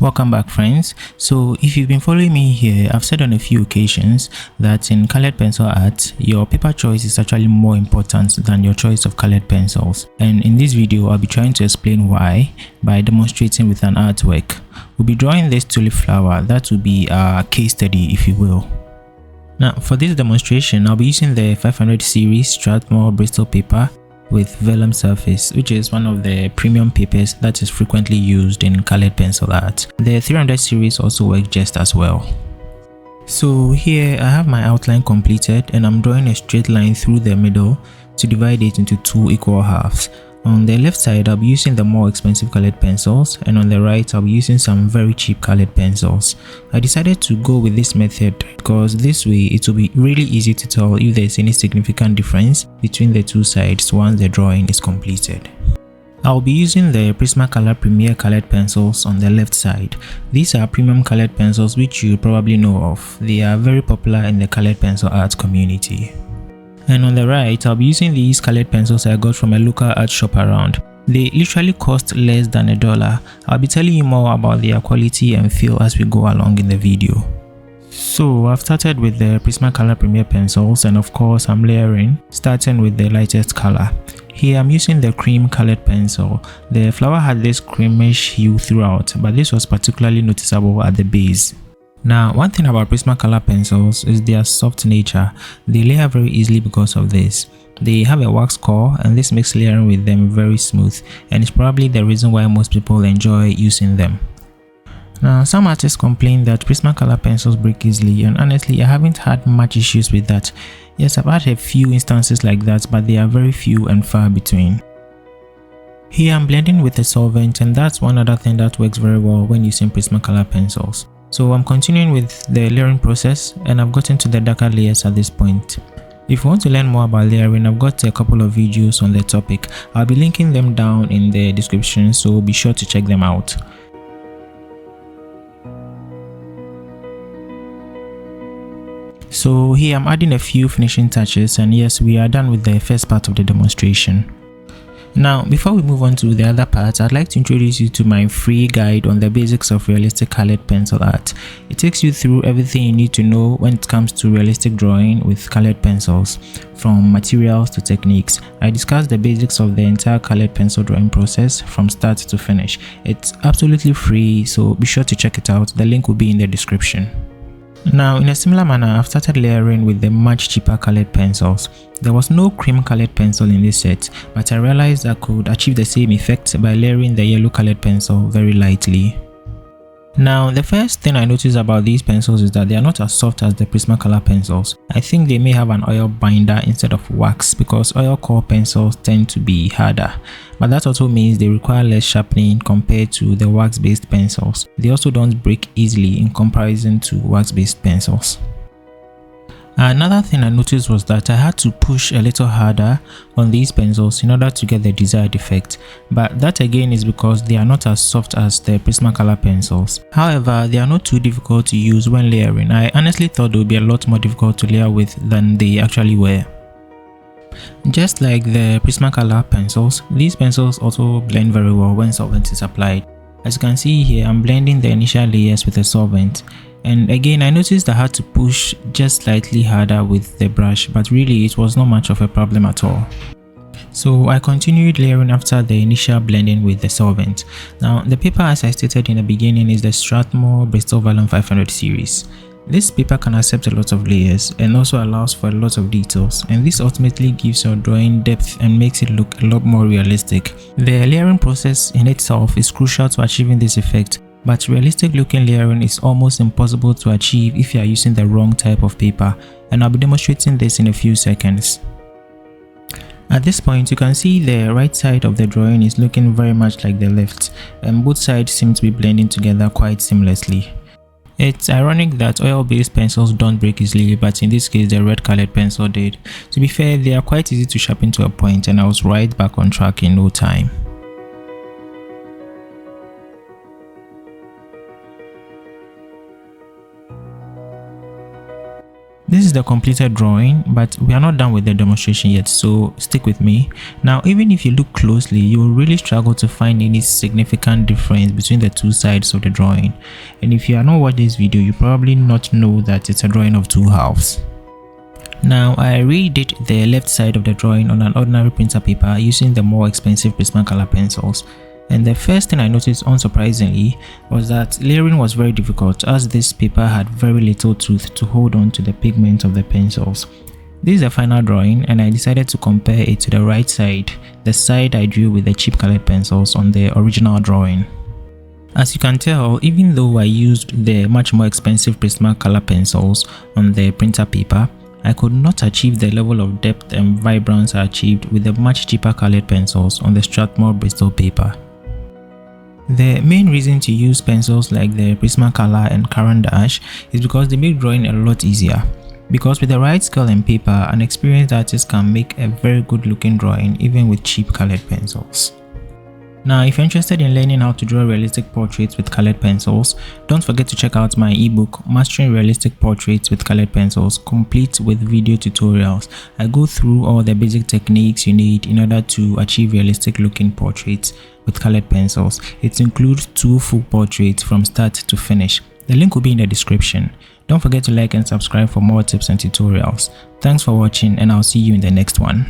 Welcome back, friends. So if you've been following me here, I've said on a few occasions that in colored pencil art, your paper choice is actually more important than your choice of colored pencils. And in this video, I'll be trying to explain why by demonstrating with an artwork. We'll be drawing this tulip flower. That will be a case study, if you will. Now, for this demonstration, I'll be using the 500 series Strathmore Bristol paper with vellum surface, which is one of the premium papers that is frequently used in colored pencil art. The 300 series also works just as well. So here I have my outline completed and I'm drawing a straight line through the middle to divide it into two equal halves. On the left side, I'll be using the more expensive colored pencils, and on the right, I'll be using some very cheap colored pencils. I decided to go with this method because this way it will be really easy to tell if there's any significant difference between the two sides once the drawing is completed. I'll be using the Prismacolor Premier colored pencils on the left side. These are premium colored pencils which you probably know of. They are very popular in the colored pencil art community. And on the right, I'll be using these colored pencils I got from a local art shop around. They literally cost less than $1. I'll be telling you more about their quality and feel as we go along in the video. So I've started with the Prismacolor Premier pencils, and of course I'm layering, starting with the lightest color. Here I'm using the cream colored pencil. The flower had this creamish hue throughout, but this was particularly noticeable at the base. Now, one thing about Prismacolor pencils is their soft nature. They layer very easily because of this. They have a wax core, and this makes layering with them very smooth, and it's probably the reason why most people enjoy using them. Now, some artists complain that Prismacolor pencils break easily, and honestly I haven't had much issues with that. Yes, I've had a few instances like that, but they are very few and far between. Here I'm blending with a solvent, and that's one other thing that works very well when using Prismacolor pencils. So I'm continuing with the layering process, and I've gotten to the darker layers at this point. If you want to learn more about layering, I've got a couple of videos on the topic. I'll be linking them down in the description, so be sure to check them out. So here I'm adding a few finishing touches, and yes, we are done with the first part of the demonstration. Now, before we move on to the other part, I'd like to introduce you to my free guide on the basics of realistic colored pencil art. It takes you through everything you need to know when it comes to realistic drawing with colored pencils, from materials to techniques. I discuss the basics of the entire colored pencil drawing process from start to finish. It's absolutely free, so be sure to check it out. The link will be in the description. Now, in a similar manner, I've started layering with the much cheaper colored pencils. There was no cream colored pencil in this set, but I realized I could achieve the same effect by layering the yellow colored pencil very lightly. Now, the first thing I noticed about these pencils is that they are not as soft as the Prismacolor pencils. I think they may have an oil binder instead of wax because oil core pencils tend to be harder. But that also means they require less sharpening compared to the wax-based pencils. They also don't break easily in comparison to wax-based pencils. Another thing I noticed was that I had to push a little harder on these pencils in order to get the desired effect, but that again is because they are not as soft as the Prismacolor pencils. However, they are not too difficult to use when layering. I honestly thought they would be a lot more difficult to layer with than they actually were. Just like the Prismacolor pencils, these pencils also blend very well when solvent is applied. As you can see here, I'm blending the initial layers with a solvent. And again, I noticed I had to push just slightly harder with the brush, but really it was not much of a problem at all. So I continued layering after the initial blending with the solvent. Now, the paper, as I stated in the beginning, is the Strathmore Bristol Vellum 500 series. This paper can accept a lot of layers and also allows for a lot of details, and this ultimately gives your drawing depth and makes it look a lot more realistic. The layering process in itself is crucial to achieving this effect, but realistic looking layering is almost impossible to achieve if you are using the wrong type of paper, and I'll be demonstrating this in a few seconds. At this point, you can see the right side of the drawing is looking very much like the left, and both sides seem to be blending together quite seamlessly. It's ironic that oil-based pencils don't break easily, but in this case the red colored pencil did. To be fair, they are quite easy to sharpen to a point, and I was right back on track in no time. This is the completed drawing, but we are not done with the demonstration yet, so stick with me. Now, even if you look closely, you will really struggle to find any significant difference between the two sides of the drawing. And if you are not watching this video, you probably not know that it's a drawing of two halves. Now, I redid the left side of the drawing on an ordinary printer paper using the more expensive Prismacolor pencils. And the first thing I noticed, unsurprisingly, was that layering was very difficult as this paper had very little tooth to hold on to the pigment of the pencils. This is the final drawing, and I decided to compare it to the right side, the side I drew with the cheap colored pencils on the original drawing. As you can tell, even though I used the much more expensive Prismacolor pencils on the printer paper, I could not achieve the level of depth and vibrance I achieved with the much cheaper colored pencils on the Strathmore Bristol paper. The main reason to use pencils like the Prismacolor and Caran d'Ache is because they make drawing a lot easier. Because with the right scale and paper, an experienced artist can make a very good looking drawing even with cheap colored pencils. Now, if you're interested in learning how to draw realistic portraits with colored pencils, don't forget to check out my ebook, Mastering Realistic Portraits with Colored Pencils, complete with video tutorials. I go through all the basic techniques you need in order to achieve realistic looking portraits with colored pencils. It includes 2 full portraits from start to finish. The link will be in the description. Don't forget to like and subscribe for more tips and tutorials. Thanks for watching, and I'll see you in the next one.